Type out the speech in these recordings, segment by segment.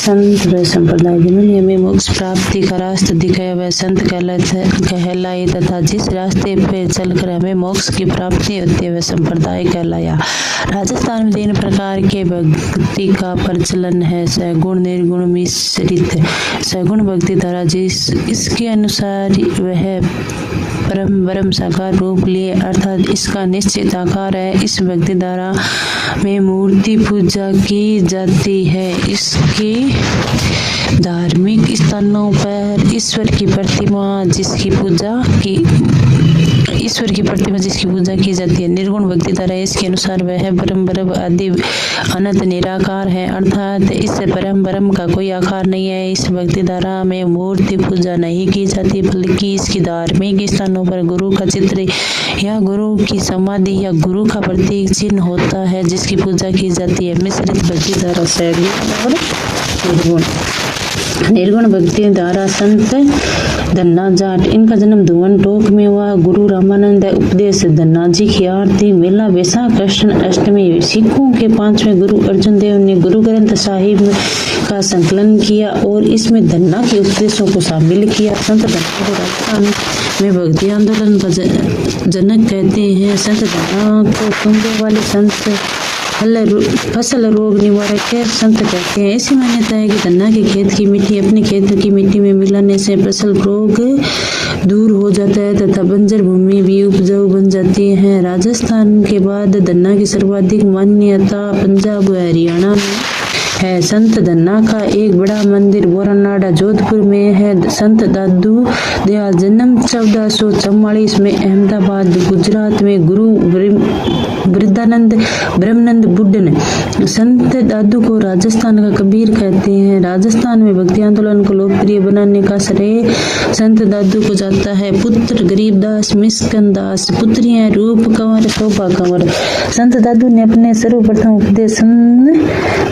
संत व संप्रदाय जिन्होंने हमें मोक्ष प्राप्ति का रास्ता दिखाया वह संत कहलाए तथा जिस रास्ते पे चलकर हमें मोक्ष की प्राप्ति होती है वह संप्रदाय कहलाया। राजस्थान में 3 प्रकार के भक्ति का प्रचलन है, सगुण, निर्गुण, मिश्रित। सगुण भक्ति धारा इसके अनुसार वह परम ब्रह्म साकार रूप लिए अर्थात इसका निश्चित आकार है। इस भक्ति धारा में मूर्ति पूजा की जाती है। इसकी धार्मिक स्थानों पर ईश्वर की प्रतिमा जिसकी पूजा की जाती है। निर्गुण भक्ति धारा इसके अनुसार वह परम ब्रह्म आदि अनंत निराकार है अर्थात इससे परम ब्रह्म का कोई आकार नहीं है। इस भक्ति धारा में मूर्ति पूजा नहीं की जाती बल्कि इसकी धार्मिक स्थानों पर गुरु का चित्र या गुरु की समाधि या गुरु का प्रतीक चिन्ह होता है जिसकी पूजा की जाती है। मिश्रित भक्ति धारा सगुण निर्गुण भक्ति धारा संत धन्ना जाट, इनका जन्म धुवन टोक में हुआ। गुरु रामानंद उपदेश धन्ना जी की आरती मेला वैशाख कृष्ण अष्टमी। सिखों के 5वें गुरु अर्जुन देव ने गुरु ग्रंथ साहिब का संकलन किया और इसमें धन्ना के उपदेशों को शामिल किया। संत धन्ना को राजस्थान में भक्ति आंदोलन का जनक कहते हैं। संत धन्ना को कुंभे वाले संत फसल रोग निवारक है संत कहते हैं। ऐसी मान्यता है कि धन्ना के खेत की मिट्टी अपने खेत की मिट्टी में मिलाने से फसल रोग दूर हो जाता है तथा बंजर भूमि भी उपजाऊ बन जाती है। राजस्थान के बाद धन्ना की सर्वाधिक मान्यता पंजाब व हरियाणा में है। संत धन्ना का एक बड़ा मंदिर बोरानाडा जोधपुर में है। संत दादू दयाल जन्म 1444 में अहमदाबाद गुजरात में गुरु वृद्धानंद ब्रह्मानंद बुड्ढन। संत दादू को राजस्थान का कबीर कहते हैं। राजस्थान में भक्ति आंदोलन को लोकप्रिय बनाने का श्रेय संत दादू को जाता है। पुत्र गरीबदास, मिस्कन दास, पुत्रियां रूप कंवर, शोभा कंवर। संत दादू ने अपने सर्वप्रथम उपदेश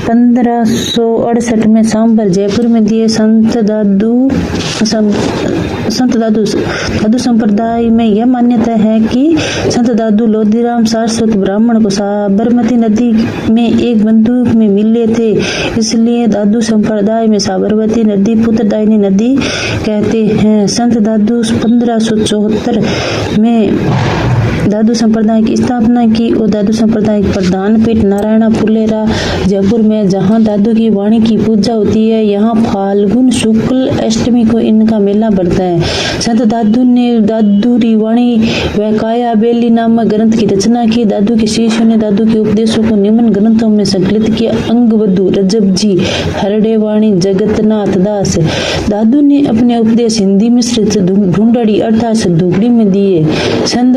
1568 में सांबर जयपुर में दिए। संत दादू संप्रदाय में यह मान्यता है कि संत दादू लोधीराम सारस्वत ब्राह्मण को साबरमती नदी में एक बंदूक में मिले थे, इसलिए दादू संप्रदाय में साबरमती नदी पुत्रदायिनी नदी कहते हैं। संत दादू 1574 में दादू संप्रदाय की स्थापना की और दादू संप्रदाय प्रधान पीठ नारायणा फुलेरा जयपुर में जहां दादू की वाणी की पूजा होती है। यहाँ फाल्गुन शुक्ल अष्टमी को इनका मेला बढ़ता है। संत दादू ने दादूरी वाणी व काया बेली नामक ग्रंथ की रचना की। दादू के शिष्यों ने दादू के उपदेशों को निम्न ग्रंथों में संकलित किया। अंगवधु रजब जी, हरडे वाणी, जगतनाथ दास। दादू ने अपने उपदेश हिंदी मिश्रित ढूंढड़ी अर्थात धुगड़ी में दिए। सन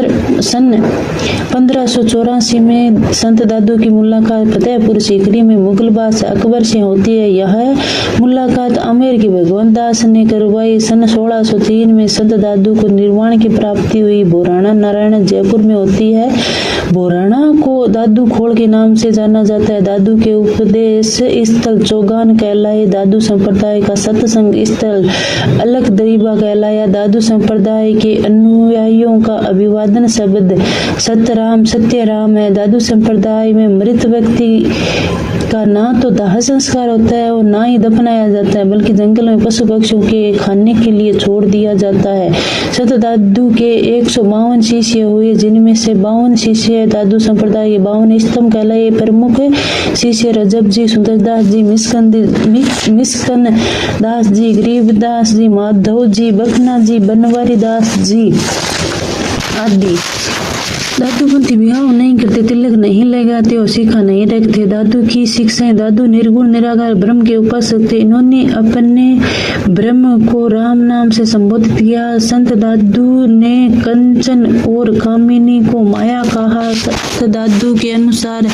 1584 में संत दादू की मुलाकात फतेहपुर सीकरी में मुगल बादशाह अकबर से होती है। यह मुलाकात आमेर की भगवंत दास ने करवाई। सन 1603 में संत दादू को निर्वाण की प्राप्ति हुई। बोराना नारायण जयपुर में होती है। बोराना को दादू खोड़ के नाम से जाना जाता है। दादू के उपदेश स्थल चौगान कहलाए। दादू संप्रदाय का सत्संग स्थल अलग दरीबा कहलाया। दादू संप्रदाय के अनुयायियों का अभिवादन शब्द सत्यराम सत्यराम है। दादू संप्रदाय में मृत व्यक्ति का ना तो दाह संस्कार होता है और ना ही दफनाया जाता है बल्कि जंगल में पशु पक्षियों के खाने के लिए छोड़ दिया जाता है। संत दादू के 152 शिष्य हुए जिनमें से 52 शिष्य दादू संप्रदाय के 52 स्तंभ कहलाए। प्रमुख शिष्य रजब जी, सुंदरदास जी, मिस्कन दास जी, गरीबदास जी, माधव जी, बखना जी, बनवारी दास जी आदि। दादू पंथी विवाह नहीं करते, तिलक नहीं लगाते और शिखा नहीं रखते। दादू की शिक्षाएं दादू निर्गुण निराकार ब्रह्म के उपासक थे। इन्होंने अपने ब्रह्म को राम नाम से संबोधित किया। संत दादू ने कंचन और कामिनी को माया कहा। संत दादू के अनुसार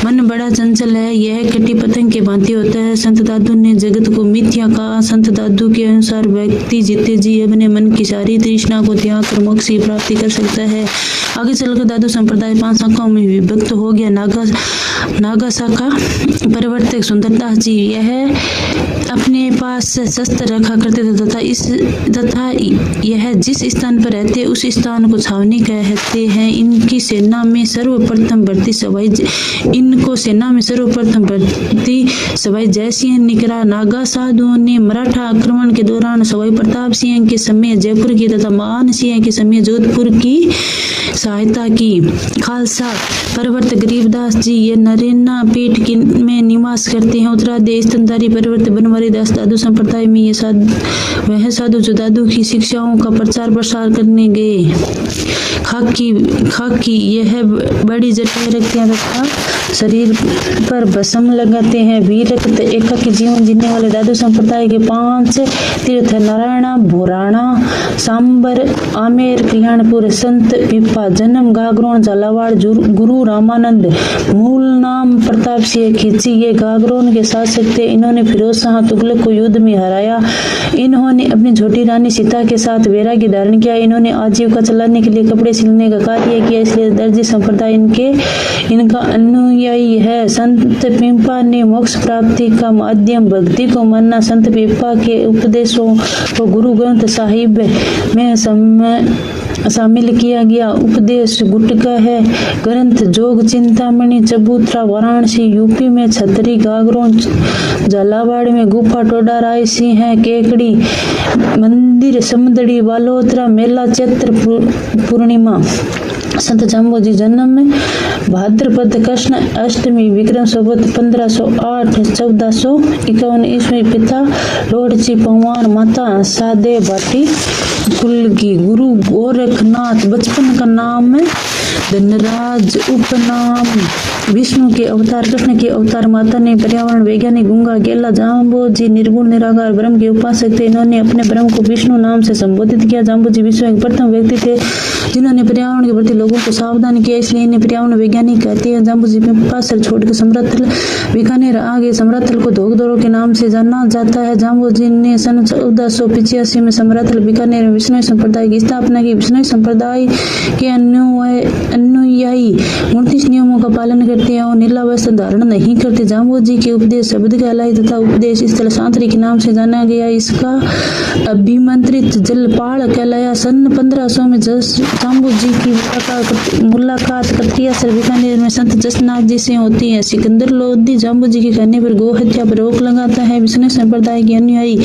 मन बड़ा चंचल है, यह कटी पतंग के भांति होता है। संत दादू ने जगत को मिथ्या कहा। संत दादू के अनुसार व्यक्ति जीते जी अपने मन की सारी तृष्णा को त्याग कर मोक्ष की प्राप्ति कर सकता है। आगे चलकर दादू संप्रदाय 5 शाखाओं में विभक्त हो गया। नागासा का प्रवर्तक सुंदरदास जी यह अपने पास शस्त्र रखा करते थे तथा यह जिस स्थान पर रहते उस स्थान को छावनी कहते हैं। इनको सेना में सर्वप्रथम भर्ती सवाई जयसिंह निकला। नागा साधुओं ने मराठा आक्रमण के दौरान सवाई प्रताप सिंह के समय जयपुर की तथा मान सिंह के समय जोधपुर की सहायता की। खालसा प्रवर्तक गरीबदास जी ये नरेना पीठ में निवास करते हैं। उत्तराधि स्तनधारी प्रवर्तक बनवारी दास दादू संप्रदाय में ये वह साधु जो दादू की शिक्षाओं का प्रचार प्रसार करने गए। खाकी यह बड़ी जटाएं रखते हैं तथा शरीर पर भस्म लगाते हैं। वीरक्त एकाकी जीवन जीने वाले दादू संप्रदाय के 5 तीर्थ नारायणा, भोराणा, सांबर, आमेर, कल्याणपुर। संत पिपा जन्म गागरोन झालावाड़। गुरु रामानंद मूल नाम प्रताप सिंह खींची ये गागरोन के शासक थे। इन्होंने फिरोज शाह तुगलक को युद्ध में हराया। इन्होंने अपनी छोटी रानी सीता के साथ वैराग्य धारण किया। इन्होंने आजीविका चलाने के लिए कपड़े सिलने का कार्य किया, इसलिए दर्जी संप्रदाय इनका अनुयायी है। संत पिपा ने मोक्ष प्राप्ति का माध्यम भक्ति को माना। संत पिपा के उपदेशों को गुरु ग्रंथ साहिब में शामिल किया गया। उपदेश गुटका है ग्रंथ जोग चिंतामणि चबूतरा वाराणसी यूपी में, छतरी गागरोन झालावाड़ में, गुफा टोडा राय सिंह है, केकड़ी मंदिर समदड़ी बालोतरा मेला चैत्र पूर्णिमा। संत जाम्बोजी जन्म भाद्रपद कृष्ण अष्टमी विक्रम संवत 1508 1451 ईस्वी। पिता लोड़ची पवार, माता सादे भाटी कुल की। गुरु गोरखनाथ। बचपन का नाम धनराज, उपनाम विष्णु के अवतार, कृष्ण के अवतार। माता ने पर्यावरण वैज्ञानिक गंगा गेला। जाम्बोजी निर्गुण निराकार ब्रह्म के उपासक थे। इन्होंने अपने ब्रह्म को विष्णु नाम से संबोधित किया। जाम्बोजी विश्व के प्रथम व्यक्ति थे जिन्होंने पर्यावरण के प्रति लोगों को सावधान किया, इसलिए इन्हें पर्यावरण वैज्ञानिक कहते हैं। जाम्बोजी पिपासर छोड़कर समरथल बीकानेर आ गए। समरथल को धोगदोरो के नाम से जाना जाता है। जाम्बोजी ने सन 1485 में समरथल बीकानेर में विष्णु संप्रदाय की स्थापना की। विष्णु संप्रदाय के अनुयायी 29 नियमों का पालन करते हैं और नीला वस्त्र धारण नहीं करते। जाम्बोजी के उपदेश शब्द कहलाई तथा उपदेश स्थल सांतरी के नाम से जाना गया। इसका अभिमंत्रित जलपाल कहलाया। सन 1500 में जाम्बोजी की मुलाकात कटियासर बीकानेर में संत जसनाथ जी से होती है। सिकंदर लोधी जाम्बोजी के कहने पर गौ हत्या पर रोक लगाता है। विष्णु संप्रदाय के अनुयायी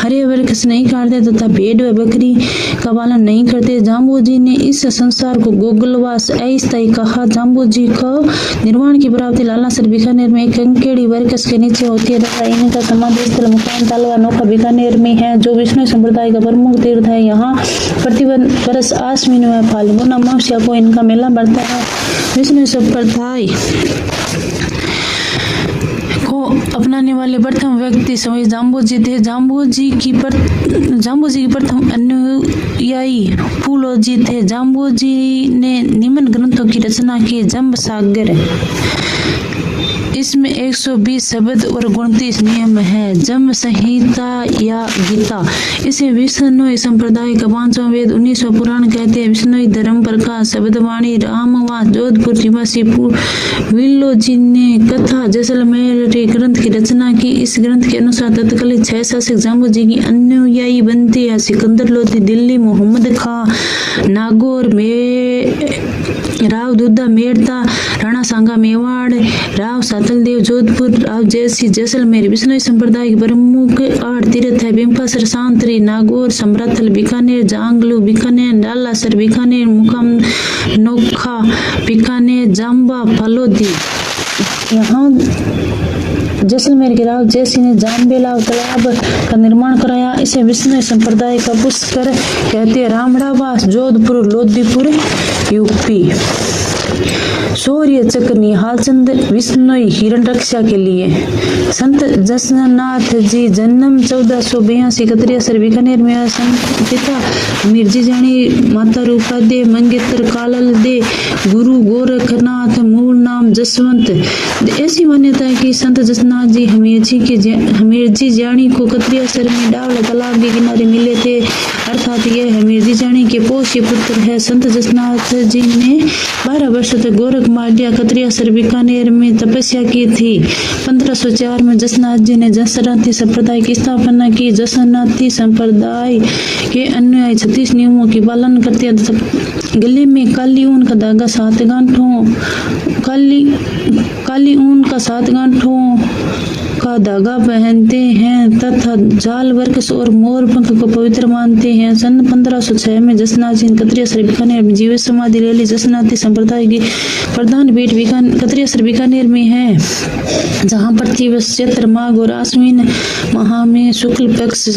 हरे वृक्ष नहीं काटते तथा भेड़ व बकरी का पालन नहीं करते। जाम्बोजी ने इस संसार को गोगलवास अस्थायी कहा। जाम्बोजी को निर्वाण की प्राप्ति लालासर बीकानेर में एक कंकेड़ी वृक्ष के नीचे होती है तथा इनका समाधि स्थल मुकाम तालवा नौका बीकानेर में है, जो विष्णु संप्रदाय का प्रमुख तीर्थ है। यहाँ प्रतिवर्ष आश्विन में फाल्गुन अमावस्या को इनका मेला बढ़ता है। विष्णु संप्रदाय को अपनाने वाले प्रथम व्यक्ति सवाई जाम्बोजी थे। जाम्बोजी की प्रथम अनुयायी फूलोजी थे। जाम्बोजी ने निम्न ग्रंथों की रचना की। जम्ब सागर, इसमें 120 शब्द और 29 नियम है। जम्ब संहिता या गीता, इसे विष्णु संप्रदाय का 5वां वेद 19वां पुराण कहते हैं। विष्णु धर्म प्रकाश शब्दवाणी रामवास जोधपुर निवासी विल्लो जी ने कथा जैसलमेर ग्रंथ की रचना की। इस ग्रंथ के अनुसार तत्कालीन 6 शासक जाम्बोजी की अनुयायी बनते हैं। सिकंदर लोधी दिल्ली, मोहम्मद खां नागौर राव दुद्दा मेड़ता, राणा सांगा मेवाड़, राव सातलदेव जोधपुर, राव जयसिंह जैसलमेर। विष्णु संप्रदाय के प्रमुख 8 तीर्थ है। बिम्पासर, सांतरी, नागौर, समरथल बीकानेर, जांगलू बीकानेर, लालासर बीकानेर, मुकाम नोखा बीकानेर, जाम्बा फलोदी। यहाँ जैसलमेर के राव जयसिंह ने जामबेला तालाब का निर्माण कराया। इसे विष्णु संप्रदाय का पुष्कर कहते हैं। रामड़ावास जोधपुर लोधीपुर यूपी। शौर्य चक्र निहाल चंद विष्णु हिरण रक्षा के लिए। संत जसनाथ जी जन्म 1482 कतरियासर बीकानेर में। संत पिता मिर्जी जानी, माता रूपा दे, मंगेतर कालल दे, गुरु गोरखनाथ, मूल नाम जसवंत। ऐसी मान्यता है कि संत जसनाथ जी हमीरजी जानी को कतरियासर में डावला तालाब के किनारे मिले थे, अर्थात यह हमीरजी जानी के पोष्य पुत्र है। संत जसनाथ जी ने 12 वर्ष तक गोरख मालिया कतरियासर बीकानेर में तपस्या की थी। 1504 में जसनाथ जी ने जसनाथी संप्रदाय की स्थापना की। जसनाथी संप्रदाय के अनुयायी 36 नियमों की पालन करते हैं तथा गले में काली ऊन का धागा 7 गांठों काली ऊन का 7 गांठों का धागा पहनते हैं तथा जाल वृक्ष और मोर पंख को पवित्र मानते हैं। सन 1506 में जसनाथ जी कतरियासर बीकानेर में जीवित समाधि ले ली। जसनाथी संप्रदाय की प्रधान पीठ कतरियासर बीकानेर में है, जहाँ प्रतिवर्ष चैत्र माघ और आश्विन माह में शुक्ल पक्ष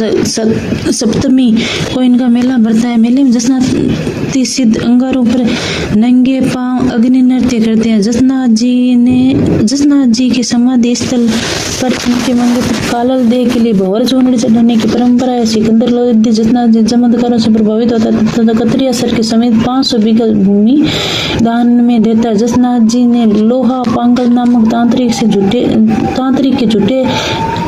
सप्तमी को इनका मेला भरता है। मेले में जसनाथी सिद्ध अंगारों पर नंगे पांव अग्नि नृत्य करते हैं। जसनाथ जी के समाधि स्थल पर उनके मंगेतर कालल दे के लिए भंवर चूर्ण चढ़ाने की परंपरा है। सिकंदर लोधी जसनाथ जी चमत्कारों से प्रभावित होता है तथा कतरियासर के समेत 500 बीघा भूमि दान में देता है। जसनाथ जी ने लोहा पांगल नामक तांत्रिक के झूठे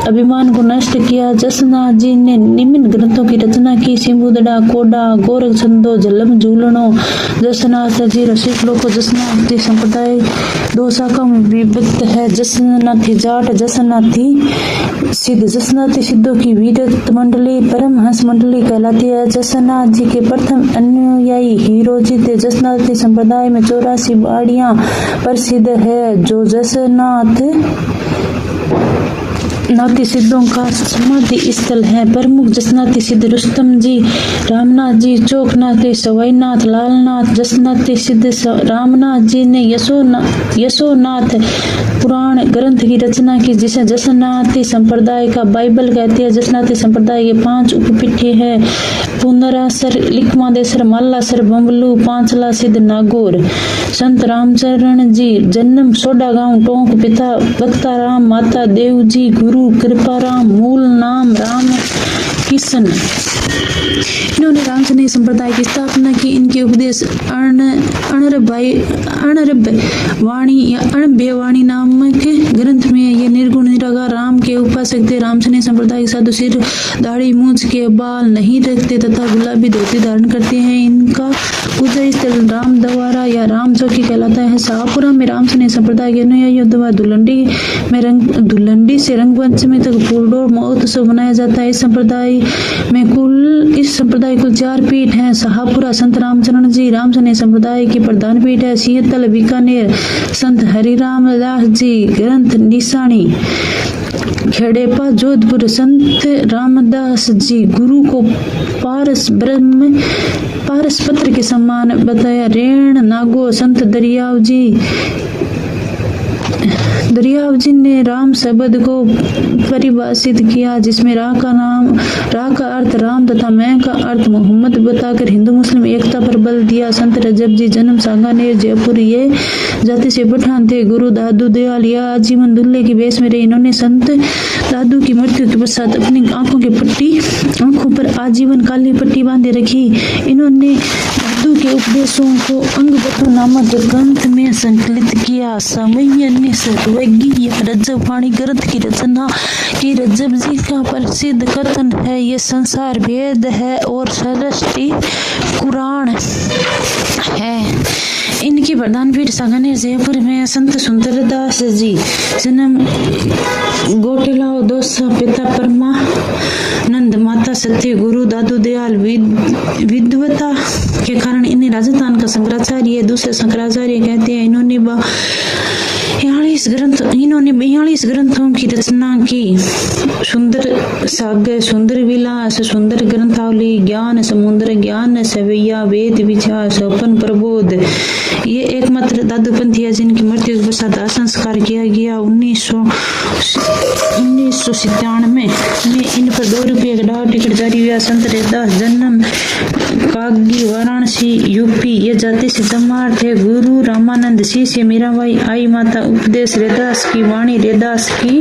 अभिमान को नष्ट किया। जसनाथ जी ने निम्न ग्रंथों की रचना की: सिंबुदड़ा, कोडा, गोरख छंदो, झलम झूलनो। जसनाथ जी रसिक लोग जसनाथी संप्रदाय 2 शाखाओं में विभक्त है: जसनाथी जाट, जसनाथी सिद्ध। जसनाथी सिद्धों की वीरत मंडली परमहंस मंडली कहलाती है। जसनाथ जी के प्रथम अनुयायी हीरो जी थे। जसनाथी संप्रदाय में 84 बाड़ियां प्रसिद्ध है जो जसनाथी सिद्धों का समाधि स्थल है। प्रमुख जसनाथी सिद्ध रुस्तम जी, रामनाथ जी, चौकनाथ, सवाईनाथ, लालनाथ। जसनाथी सिद्ध रामनाथ जी ने यशोनाथ पुराण ग्रंथ की रचना की, जिसे जसनाथी संप्रदाय का बाइबल कहते हैं। जसनाथी संप्रदाय के 5 उपपीठे हैं: पुनरासर, लिखमादेसर, मालासर, बम्बलू, पांचला सिद्ध, नागौर। संत रामचरण जी जन्म सोडा गांव टोंक, पिता बख्ताराम, माता देवजी, गुरु कृपाराम, मूल नाम राम किशन। इन्होंने रामचंद्र संप्रदाय की स्थापना की। इनके उपदेश अणरभ्यवाणी या अणभ्यवाणी नामक ग्रंथ में ये निर्गुण निराकार राम के उपासक थे। रामचंद्र संप्रदाय के साधु सिर, दाढ़ी, मूंछ के बाल नहीं रखते तथा गुलाबी धोती धारण करते हैं। इनका पूजा स्थल राम द्वारा या राम चौकी कहलाता है। शाहपुरा में रामचंद्र संप्रदाय के अनुयायियों द्वारा धुलंडी से रंगपंचमी तक फूलडोल महोत्सव मनाया जाता है। इस संप्रदाय कुल 4 पीठ हैं: शाहपुरा संत रामचरण जी रामचंद्र संप्रदाय की प्रधान पीठ है। सिंहतल बीकानेर संत हरिराम दास जी ग्रंथ निशानी। खेड़ेपा जोधपुर संत रामदास जी गुरु को पारस पत्र के समान बताया। रेण नागो संत दरियाव जी ने राम शब्द को परिभाषित किया, जिसमें रा का अर्थ राम तथा मैं का अर्थ मोहम्मद बताकर हिंदू मुस्लिम एकता पर बल दिया। संत रजब जी जन्म सांगानेर जयपुर, ये जाति से पठान थे। गुरु दादू दयाल यह आजीवन दूल्हे की वेश में रहे। इन्होंने संत दादू की मृत्यु के पश्चात अपनी आंखों पर आजीवन काली पट्टी बांधे रखी। इन्होंने दादू के उपदेशों को अंगबद्धु नामक ग्रंथ में संकलित किया। समय ने सर्वज्ञ रजब वाणी ग्रंथ की रचना की। रजब जी का प्रसिद्ध कथन है: ये संसार वेद है और सृष्टि पुराण है। इनकी प्रधान पीठ सांगानेर जयपुर में। संत सुंदरदास जी जन्म गोटिलाओ दोसा, पिता परमानंद, माता सत्य, गुरु दादू दयाल। विद्वता के कारण इन्हें राजस्थान का शंकराचार्य दूसरे शंकराचार्य कहते हैं। इन्होंने 42 ग्रंथों की रचना की: सुंदर सागर, सुंदर विलास, सुंदर ग्रंथावली, ज्ञान समुद्र, ज्ञान सवैया, वेद विचार, स्वपन प्रबोध। ये एकमात्र दादूपंथी है जिनकी मृत्यु के पश्चात दाह संस्कार किया गया। 1997 में इन पर 2 रुपये का डाक टिकट जारी हुआ। संत रैदास जन्म कागी, वाराणसी, यूपी, ये जाति से तमार थे। गुरु रामानंद, शिष्य मीराबाई आई, माता उपदेश रैदास की वाणी रैदास की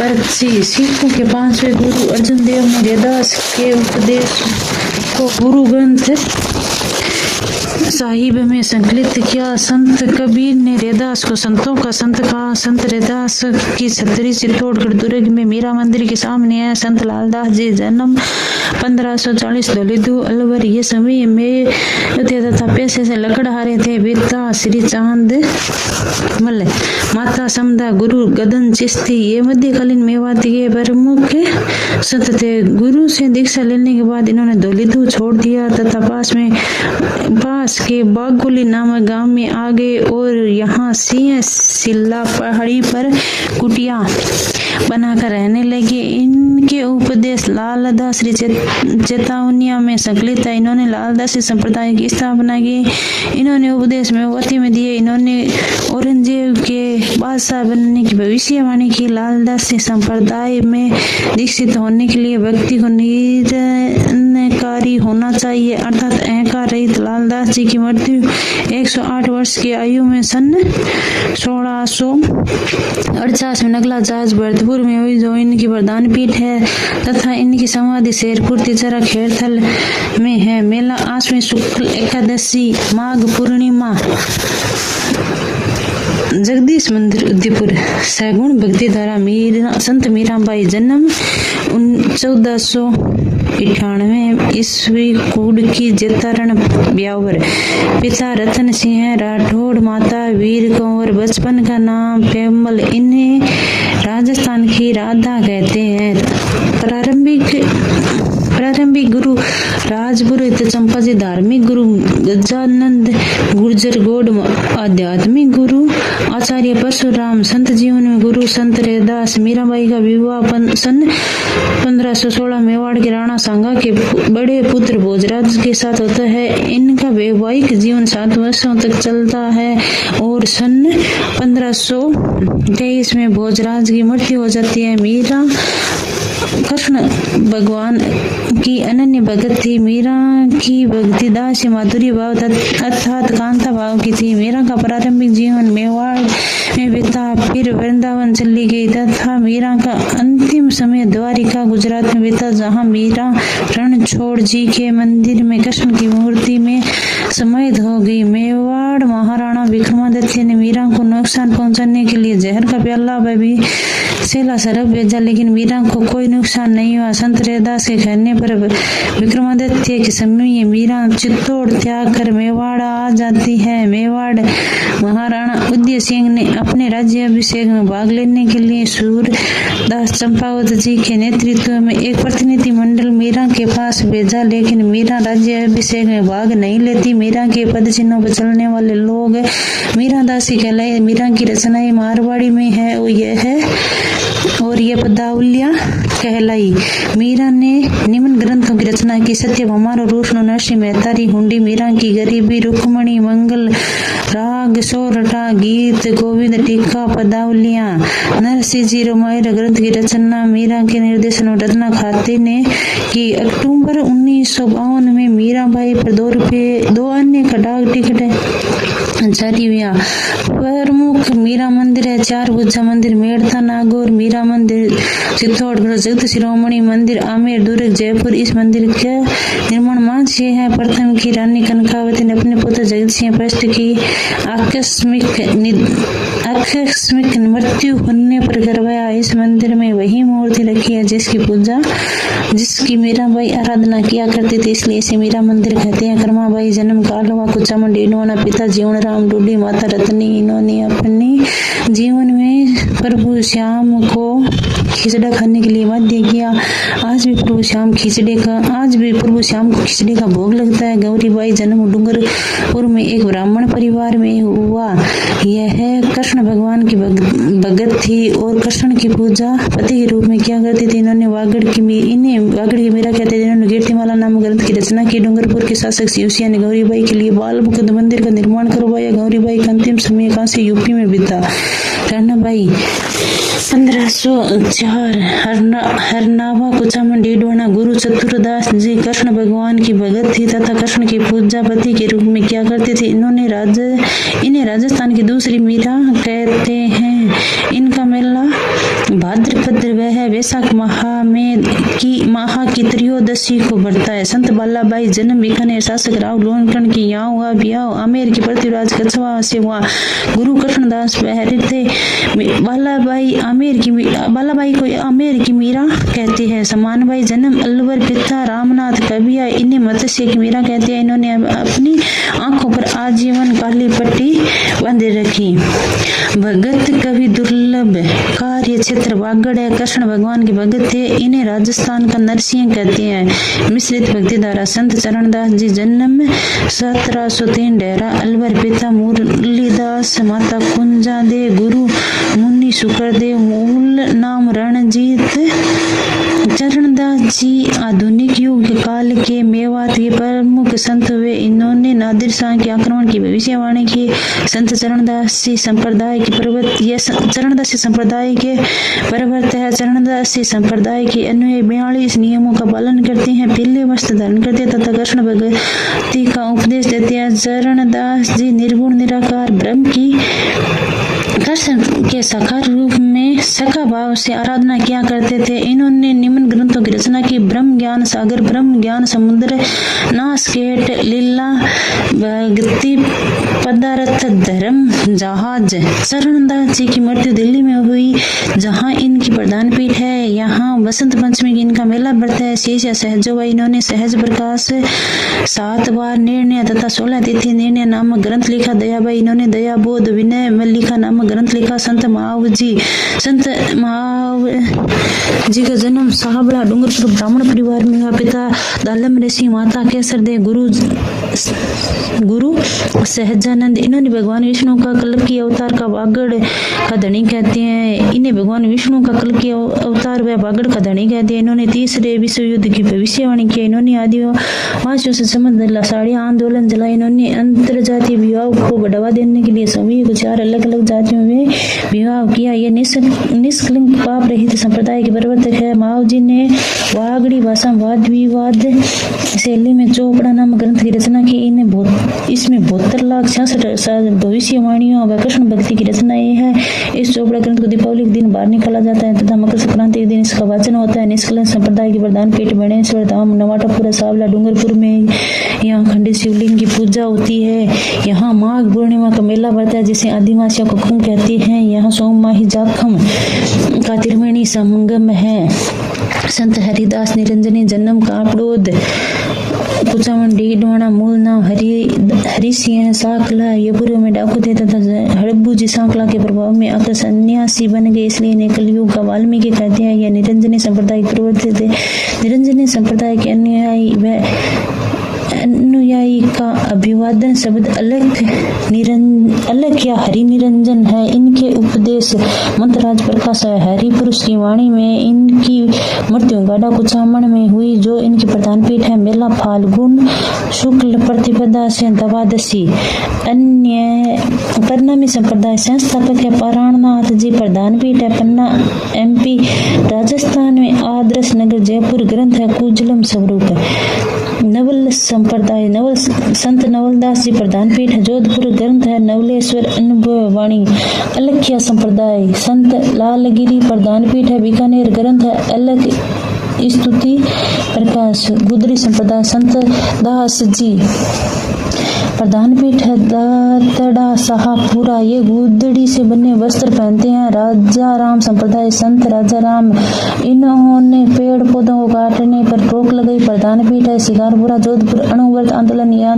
परची सिखों के 5वें गुरु अर्जुन देव ने रैदास के उपदेश को गुरु ग्रंथ साहिब में संकलित किया। संत कबीर ने रैदास को संतों का संत कहा। संत रैदास की छतरी चित्तौड़गढ़ दुर्ग में मीरा मंदिर के सामने है। संत लालदास जी जन्म 1540 दलिदू अलवर। ये समय में तथा पैसे से लकड़हारे थे। पिता श्री चांद मल, माता समदा, गुरु गदन चिश्ती। ये मध्यकालीन मेवाती के प्रमुख संत थे। गुरु से दीक्षा लेने के बाद इन्होंने दलिदू छोड़ दिया तथा पास के बागोली नामक गांव में आ गए और यहाँ सिंह सिल्ला पहाड़ी पर कुटिया बनाकर रहने लगे। इनके उपदेश लालदास श्री चेतावनिया में संकलित है। इन्होंने लालदासी संप्रदाय की स्थापना की। इन्होंने उपदेश मेवाती में दिए। इन्होंने औरंगजेब के बादशाह बनने की भविष्यवाणी की। लालदासी संप्रदाय में दीक्षित होने के लिए व्यक्ति को निरंकारी होना चाहिए, अर्थात अहंकार रहित। लालदास जी की मृत्यु 108 वर्ष की आयु में सन 1648 में नगला जाज भरतपुर में हुई, जो इनकी वरदान पीठ है तथा इनकी समाधि शेरपुर तिजरा खेड़थल में है। मेला आश्विन शुक्ल एकादशी माघ पूर्णिमा। जगदीश मंदिर उदयपुर। सगुण भक्ति धारा संत मीराबाई जन्म 1498 ईस्वी कुड़ की जेतारण ब्यावर। पिता रतन सिंह राठौड़, माता वीर कंवर। बचपन का नाम पेमल। इन्हें राजस्थान की राधा कहते हैं। प्रारंभिक गुरु राजपुरोहित चंपा जी, धार्मिक गुरु गजानंद गुर्जर गौड़, आध्यात्मिक गुरु आचार्य परशुराम। संत जीवन में गुरु संत रैदास। मीराबाई का विवाह सन 1516 मेवाड़ के राणा सांगा के बड़े पुत्र भोजराज के साथ होता है। इनका वैवाहिक जीवन 7 वर्षों तक चलता है और सन 1523 में भोजराज की मृत्यु हो जाती है। मीरा कृष्ण भगवान की अनन्य भगत थी। मीरा की भक्ति दास्य माधुर्य भाव अर्थात कांता भाव की थी। मीरा का प्रारंभिक जीवन मेवाड़ में बीता, फिर वृंदावन चली गई तथा मीरा का अंतिम समय द्वारिका गुजरात में बीता, जहाँ मीरा रणछोड़ जी के मंदिर में कृष्ण की मूर्ति में समाहित हो गई। मेवाड़ महाराणा विक्रमादित्य ने मीरा को नुकसान पहुंचाने के लिए जहर का प्याला भी सेला सरफ भेजा, लेकिन मीरा को कोई नुकसान नहीं हुआ। संत रैदास के कहने पर विक्रमादित्य के समय मीरा चित्तौड़ त्याग कर मेवाड़ आ जाती है। मेवाड़ महाराणा उदय सिंह ने अपने राज्याभिषेक में भाग लेने के लिए सूरदास चंपावत जी के नेतृत्व में एक प्रतिनिधि मंडल मीरा के पास भेजा, लेकिन मीरा राज्याभिषेक में भाग नहीं लेती। मीरा के पद चिन्हों पर चलने वाले लोग मीरा दासी कहलाए। मीरा की रचनाएं मारवाड़ी में है और यह पदावलियां कहलाई। मीरा ने निम्न ग्रंथों की रचना की: सत्यभामा, रोशनो, नरसिंह मेहतारी, हुंडी, मीरा की गरीबी, रुक्मणी, मंगल, राग, सोरठा, गीत गोविंद, टीका, पदावलियां। नरसिंह जी रामायण ग्रंथ की रचना मीरा के निर्देशन में रत्ना खाते ने की। अक्टूबर 1952 में मीराबाई पर 2 अन्य का डाक टिकट जारी हुआ। प्रमुख मीरा मंदिर है: 4 भुजा मंदिर मेड़ता नागौर, मीरा मंदिर चित्तौड़गढ़, जगत शिरोमणि मंदिर आमेर दुर्ग जयपुर। इस मंदिर का निर्माण मार्च से है। प्रथम की रानी कनकावती ने अपने पुत्र जगत सिंह पृष्ठ की आकस्मिक मृत्यु होने पर करवाया। इस मंदिर में वही मूर्ति रखी है जिसकी मीराबाई आराधना किया करती थी, इसलिए इसे मीरा मंदिर कहते हैं। कर्माबाई जन्म कालवा कुचामन डेनवाना, पिता जीवन राम डोडी, माता रतनी। इन्होंने अपने जीवन में प्रभु श्याम को खिचड़ा खाने के लिए बाध्य किया। आज भी प्रभु श्याम को खिचड़ी का भोग लगता है। गौरीबाई जन्म डूंगरपुर में एक ब्राह्मण परिवार में हुआ। यह कृष्ण भगवान की भगत थी और कृष्ण की पूजा पति के रूप में किया करती थी। इन्हें वागड़ की मीरा कहते थे। इन्होंने कीर्तिमाला नामक ग्रंथ की रचना की। डूंगरपुर के शासक शिवसिया ने गौरीबाई के लिए बाल मुकुंद मंदिर का निर्माण करवाया। गौरीबाई का अंतिम समय काशी यूपी में बीता। रानाबाई 1504 हरनावा कुचामन डीडवाना। गुरु चतुरदास जी कृष्ण भगवान की भगत थी तथा कृष्ण की पूजा पति के रूप में किया करते थे। इन्हें राजस्थान की दूसरी मीरा कहते हैं। इनका मेला भाद्रपद वह वैशाख माह की त्रयोदशी को बढ़ता है। संत बालाबाई जन्म बीकानेर शासक राव लोणकण की यहाँ हुआ। ब्याह आमेर के पृथ्वीराज कछवा से हुआ। गुरु कृष्णदास बहरे थे। बालाबाई को आमेर की मीरा कहते हैं। समानबाई जन्म अलवर, पिता रामनाथ कबिया, इन्हें मत्स्य की मीरा कहते हैं। इन्होंने अपनी आंखों पर आजीवन काली पट्टी बांधे रखी। भगत कवि दुर्लभ कार्य क्षेत्र वागड़ है। कृष्ण भगवान के भगत थे। इन्हें राजस्थान का नरसिंह कहते हैं। मिश्रित भक्ति धारा संत चरणदास जी जन्म 1703 डेरा अलवर, पिता मुरलीदास, माता कुंजा दे, गुरु मुनि शुक्रदेव, मूल नाम रणजीत। चरणदास जी आधुनिक युग काल के मेवात के प्रमुख संत हुए। इन्होंने नादिर शाह के आक्रमण की भविष्यवाणी की। संत चरणदासी संप्रदाय के चरणदासी संप्रदाय के प्रवर्तक है। चरणदासी संप्रदाय के अन्वय 42 नियमों का पालन करते हैं। पीले वस्त्र धारण करते तथा कृष्ण भक्ति का उपदेश देते हैं। चरणदास जी निर्गुण निराकार ब्रह्म की कृष्ण के साकार रूप में सखा भाव से आराधना किया करते थे। इन्होंने निम्न ग्रंथों की रचना की। ब्रह्म ज्ञान सागर, ब्रह्म ज्ञान समुद्र, नासकेट, लीला, भक्ति पदार्थ, धर्म जहाज। चरणदास जी की मृत्यु दिल्ली में हुई, जहां इनकी प्रधान पीठ है। यहाँ बसंत पंचमी की इनका मेला बढ़ता है। शेष या सहजोबाई, इन्होंने सहज प्रकाश, 7 बार निर्णय तथा 16 तिथि निर्णय नामक ग्रंथ लिखा। दयाबाई, इन्होंने दया बोध विनय मल्लिका नामक ग्रंथ लिखा। संत महाव जी का जन्म साहबड़ा डूंगरपुर ब्राह्मण परिवार में हुआ। पिता दालम ऋषि, माता केसर दे, गुरु सहजानंद। इन्होंने भगवान विष्णु का कल की अवतार का वागड़ का धनी कहते हैं। इन्हें भगवान विष्णु का कल की अवतार व वागड़ का धनी कहते हैं। इन्होंने तीसरे विश्व युद्ध की भविष्यवाणी की। इन्होंने आदिवासियों से संबंध साड़ियां आंदोलन चला। इन्होंने अंतरजातीय विवाह को बढ़ावा देने के लिए सभी को 4 अलग अलग जातियों में विवाह किया। यह निष्कलंक पाप रहित संप्रदाय के प्रवर्तक है। माव जी ने वागड़ी भाषा वाद विवाद शैली में चोपड़ा नामक ग्रंथ की रचना की। इसमें 72,66,000 भविष्यवाणियों व कृष्ण भक्ति की रचनाएं है। इस चोपड़ा ग्रंथ को दीपावली के दिन बाहर निकाला जाता है तथा मकर संक्रांति के दिन इसका वाचन होता है। निष्कलंक संप्रदाय के प्रधान पीठ बनेश्वर धाम, नवाटापुरा, सावला, डूंगरपुर में यहाँ खंडित शिवलिंग की पूजा होती है। यहाँ माघ पूर्णिमा का मेला बढ़ता है जिसे आदिवासियों को कुंभ कहते हैं। यहाँ सोममाही जाखम का त्रिवेणी संगम है। संत हरिदास निरंजनी जन्म कापड़ोद, कुचामन, डीडवाना, मूल नाम हरि सिंह साकला। ये पूर्व में डाकू थे तथा हड़ब्बू जी सांकला के प्रभाव में आकर सन्यासी बन गए, इसलिए इन्हें कलयुग का वाल्मीकि कहते हैं। यह निरंजनी संप्रदाय के प्रवर्तक थे। निरंजनी संप्रदाय के अनुयायी का अभिवादन शब्द अलग या हरि निरंजन है। इनके उपदेश मंत्रराज प्रकाश है। हरि पुरुष की वाणी में इनकी मृत्यु गाढ़ा कुचामन में हुई, जो इनकी प्रधान पीठ है। मेला फाल्गुन शुक्ल प्रतिपदा से द्वादशी। अन्य परनामी संप्रदाय संस्थापक है पारायणनाथ जी, प्रधान पीठ है पन्ना MP राजस्थान में। आदर्श नगर जयपुर, ग्रंथ है कुजलम स्वरूप है। नवल संप्रदाय संत नवलदास जी प्रधान पीठ है जोधपुर, ग्रंथ है नवलेश्वर अनुभव वाणी। अलख्या संप्रदाय संत लालगिरी प्रधान पीठ है बीकानेर, ग्रंथ है अलग स्तुति प्रकाश। गुदरी संप्रदाय संत दास जी प्रधान पीठ है दातड़ा शाहपुरा, ये गुदड़ी से बने वस्त्र पहनते हैं। राजा राम संप्रदाय संत राजा राम, इन्होंने पेड़ पौधों को काटने पर रोक लगाई, प्रधान पीठ है शिकारपुरा जोधपुर। अणुव्रत आंदोलन यह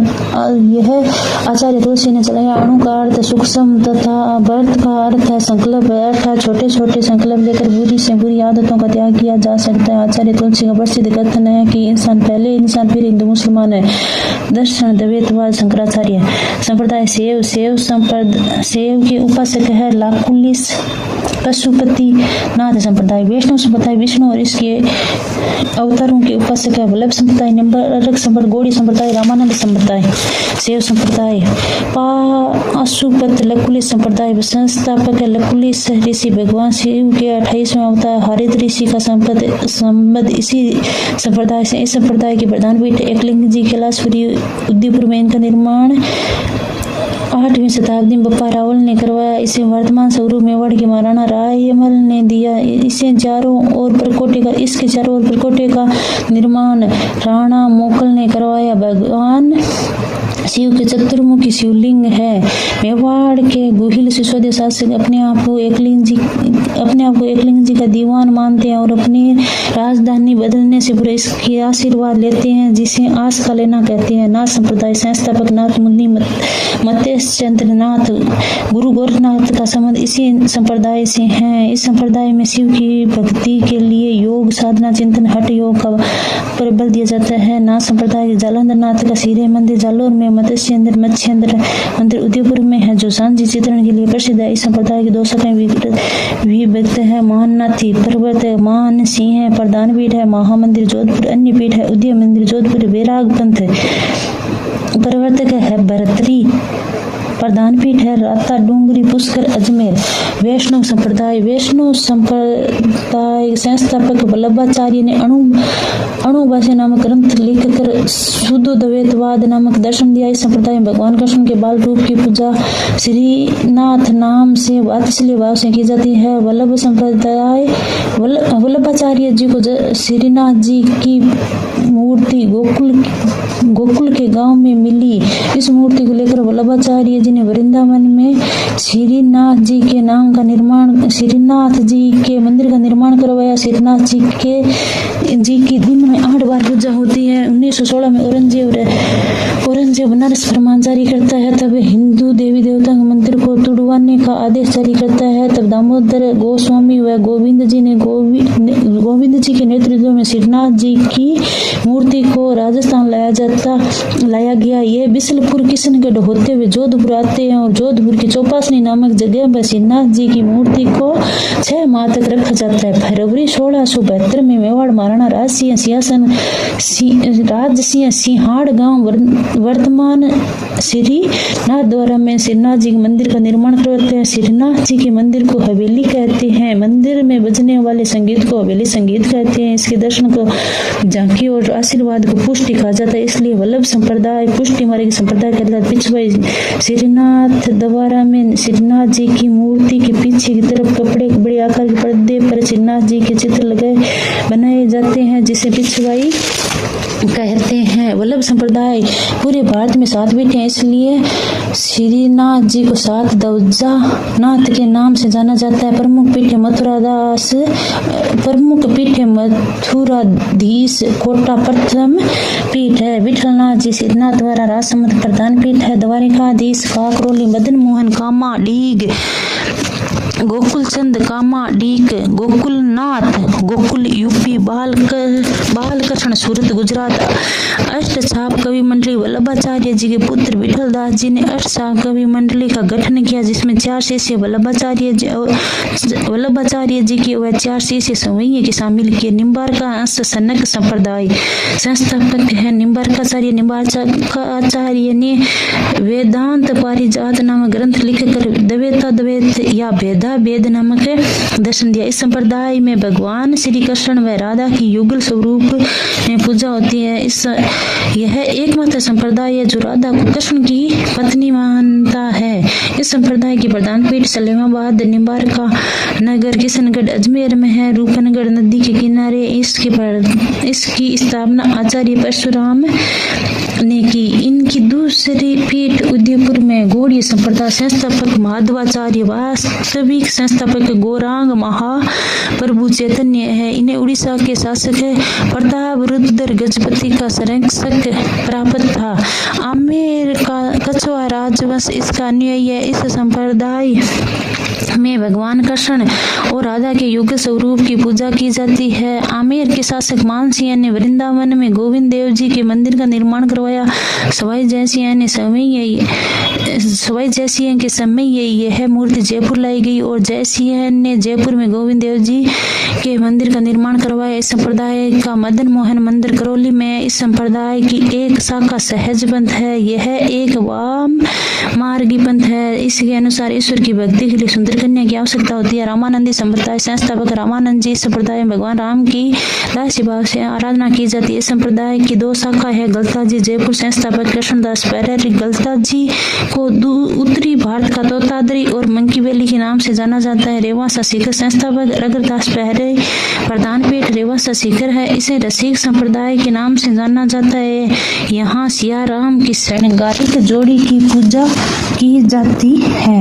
आचार्य तुलसी ने चलाया। अणु का अर्थ सूक्ष्म तथा व्रत का अर्थ है संकल्प, अर्थात छोटे छोटे संकल्प लेकर बुरी से बुरी आदतों का त्याग किया जा सकता है। आचार्य तुलसी का प्रसिद्ध कथन है कि इंसान पहले इंसान फिर हिंदू मुसलमान है। दर्शन द्वैतवाद शंकराचार्य संप्रदाय सेव के उपासक है लाकुलिस। पशुपति नाथ संप्रदाय वैष्णव संप्रदाय विष्णु और इसके अवतारों के उपासक है। वल्लभ संप्रदाय नंबरक संप्रदाय गौड़ी संप्रदाय रामानंद संप्रदाय सेव संप्रदाय। पाशुपत लकुलिस संप्रदाय संस्थापक है लकुलिस ऋषि। भगवान शिव के 28वें अवतार हरित ऋषि का संबंध इसी संप्रदाय से। इस संप्रदाय के प्रधान पीठ एकलिंग जी कैलाशपुरी उदयपुर में इनका निर्माण 8वीं शताब्दी में बप्पा रावल ने करवाया। इसे वर्तमान स्वरूप मेवाड़ के महाराणा रायमल ने दिया। इसके चारों ओर परकोटे का निर्माण राणा मोकल ने करवाया। भगवान शिव के चतुर्मुखी शिवलिंग है। मेवाड़ के गुहिल सिसोदिया शासक अपने आप को एकलिंग जी का दीवान मानते हैं और अपनी राजधानी बदलने से पूरे इसकी आशीर्वाद लेते हैं, जिसे आस का लेना कहते हैं। नाथ संप्रदाय संस्थापक नाथ मुनि मतेश चंद्र नाथ गुरु गोरखनाथ का संबंध इसी संप्रदाय से है। इस संप्रदाय में शिव की भक्ति के लिए योग साधना चिंतन हठ योग का प्रबल दिया जाता है। नाथ संप्रदाय के जालंधर नाथ का सीधे मंदिर जालोर में, मत्स्येंद्र मंदिर उदयपुर में है, जो सांझी चित्रण के लिए प्रसिद्ध है। इस संप्रदाय की 2 शाखाएं विभक्त है। महानाथी पर्वत मान सिंह प्रधान पीठ है। महामंदिर जोधपुर अन्य पीठ है। उदय मंदिर जोधपुर वैराग पंथ प्रवर्तक है। भरतरी प्रधान पीठ है। राता डूंगरी पुष्कर अजमेर। वैष्णव संप्रदाय संस्थापक वल्लभाचार्य ने अणुभाष्य नामक ग्रंथ लिखकर शुद्धोद्वैतवाद नामक दर्शन दिया। इस संप्रदाय में भगवान कृष्ण के बाल रूप की पूजा श्रीनाथ नाम से वात्सल्य भाव से की जाती है। वल्लभाचार्य जी को श्रीनाथ जी की मूर्ति गोकुल के गांव में मिली। इस मूर्ति को लेकर वल्लभाचार्य जी ने वृंदावन में श्रीनाथ जी के मंदिर का निर्माण करवाया। श्रीनाथ जी की दिन में 8 बार पूजा होती है। 1916 में औरंगजेब बनारस फरमान जारी करता है। तब हिंदू देवी देवता के मंदिर को तुड़वाने का आदेश जारी करता है। तब दामोदर गोस्वामी व गोविंद जी के नेतृत्व में श्रीनाथ जी की मूर्ति को राजस्थान लाया गया। ये बिसलपुर किशनगढ़ होते हुए जोधपुर आते हैं और जोधपुर की चौपासनी नामक जगह पर श्रीनाथ जी की मूर्ति को 6 माह तक रखा जाता है। फरवरी 1672 में मेवाड़ महाराणा राजसिंह सिंहाड़ गांव वर्तमान श्रीनाथ द्वारा में श्रीनाथ जी के मंदिर का निर्माण करवाते हैं। श्रीनाथ जी के मंदिर को हवेली कहते हैं। मंदिर में बजने वाले संगीत को हवेली संगीत कहते हैं। इसके दर्शन को झांकी और आशीर्वाद को पुष्टि कहा जाता है। इसलिए वल्लभ संप्रदाय पुष्टि मार्ग संप्रदाय कहलाता है। पिछवाई श्रीनाथ द्वारा में श्रीनाथ जी की मूर्ति के पीछे की तरफ कपड़े बड़े आकार के पर्दे पर श्रीनाथ जी के चित्र बनाए जाते हैं, जिसे पिछवाई कहते हैं। वल्लभ संप्रदाय पूरे भारत में 7 पीठ हैं, इसलिए श्रीनाथ जी को 7 दवजा नाथ के नाम से जाना जाता है। प्रमुख पीठ मथुराधीश कोटा प्रथम पीठ है। विठलनाथ जी श्रीनाथ द्वारा राजसमंद प्रधान पीठ है। द्वारिकाधीश काकरोली मदन मोहन कामा डीग गोकुलचंद कामा डीक गोकुलनाथ गोकुल यूपी बालकृष्ण सूरत गुजरात। अष्टछाप कवि मंडली वल्लभाचार्य जी के पुत्र विठलदास जी ने अष्टछाप कवि मंडली का गठन किया, जिसमें 4 शिष्य वल्लभाचार्य जी के व 4 शिष्य संवैया के शामिल किए। निम्बार्का अंश सनक संप्रदाय संस्थापक है। निम्बार्काचार्य ने वेदांत पारिजात नामक ग्रंथ लिखकर द्वैत या भेद नामक दर्शन दिया। इस संप्रदाय में भगवान श्री कृष्ण व राधा की युगल स्वरूप में पूजा होती है। यह एकमात्र संप्रदाय है जो राधा को कृष्ण की पत्नी मानता है। इस संप्रदाय की प्रधान पीठ सलेमाबाद निम्बारका नगर किशनगढ़ अजमेर में है। रूपनगढ़ नदी के किनारे इसकी स्थापना आचार्य परशुराम ने की। इनकी दूसरी पीठ उदयपुर में गौड़ीय संप्रदाय संस्थापक माधवाचार्य वास्तविक संस्थापक गौरांग महाप्रभु चैतन्य है। इन्हें उड़ीसा के शासक प्रताप रुद्र गजपति का संरक्षक प्राप्त था। आमेर का कछवा राजवंश इसका अनुयायी है। इस संप्रदाय में भगवान कृष्ण और राधा के युग स्वरूप की पूजा की जाती है। आमेर के शासक मानसिंह ने वृंदावन में गोविंद देव जी के मंदिर का निर्माण करवाया। सवाई जयसिंह के समय यह मूर्ति जयपुर लाई गई और जयसिंह ने जयपुर में गोविंद देव जी के मंदिर का निर्माण करवाया। इस संप्रदाय का मदन मोहन मंदिर करौली में। इस संप्रदाय की एक शाखा सहज पंथ है। यह एक वाम मार्गी पंथ है। इसके अनुसार ईश्वर की भक्ति के लिए सुंदर कन्या की आवश्यकता होती है। रामानंदी संप्रदाय संस्थापक रामानंद जी संप्रदाय में भगवान राम की दासी भाव से आराधना की जाती है। इस संप्रदाय की 2 शाखा है। गलता जी जयपुर संस्थापक कृष्णदास पहरेरी गलता जी को उत्तरी भारत का तोतादरी और मंकी वैली के नाम से जाना जाता है। रेवासा सीकर संस्थापक रघुदास पहरे प्रधान पीठ रेवासा सीकर है। इसे रसिक संप्रदाय के नाम से जाना जाता है। यहाँ सिया राम की श्रृंगारिक जोड़ी की पूजा की जाती है।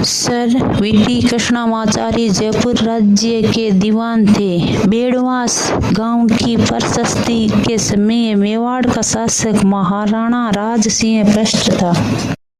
सर वीटी कृष्णामाचारी जयपुर राज्य के दीवान थे। बेड़वास गांव की प्रशस्ति के समय मेवाड़ का शासक महाराणा राज सिंह पृष्ठ था।